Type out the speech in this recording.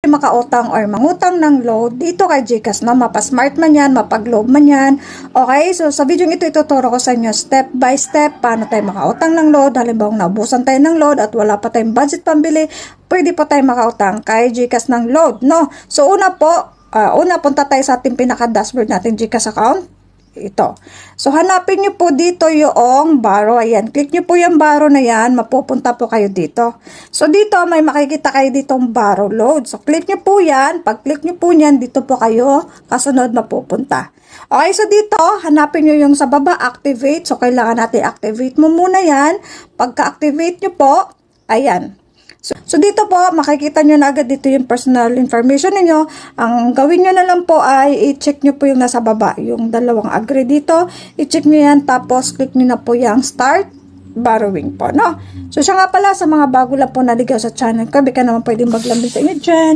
makautang or mangutang ng load dito kay GCash, no? Mapa-smart man yan, mapag-globe man yan. Okay, so sa video ito, ituturo ko sa inyo step by step paano tayo makautang ng load. Halimbawa, naubusan tayo ng load at wala pa tayong budget pambili, pwede po tayo makautang kay GCash ng load, no? So una punta tayo sa ating pinaka-dashboard natin GCash account. Ito. So, hanapin nyo po dito yung borrow. Ayan. Click nyo po yung borrow na yan. Mapupunta po kayo dito. So, dito may makikita kayo ditong borrow load. So, click nyo po yan. Pag click nyo po yan, dito po kayo kasunod mapupunta. Okay. So, dito, hanapin nyo yung sa baba, activate. So, kailangan natin activate mo muna yan. Pagka-activate nyo po, ayan. So, dito po, makikita nyo na agad dito yung personal information niyo. Ang gawin nyo na lang po ay i-check nyo po yung nasa baba, yung dalawang agree dito. I-check nyo yan, tapos click nyo na po yung start borrowing po, no? So, siya nga pala, sa mga bago lang po naligaw sa channel ko, baka naman pwedeng maglambing sa inyo dyan.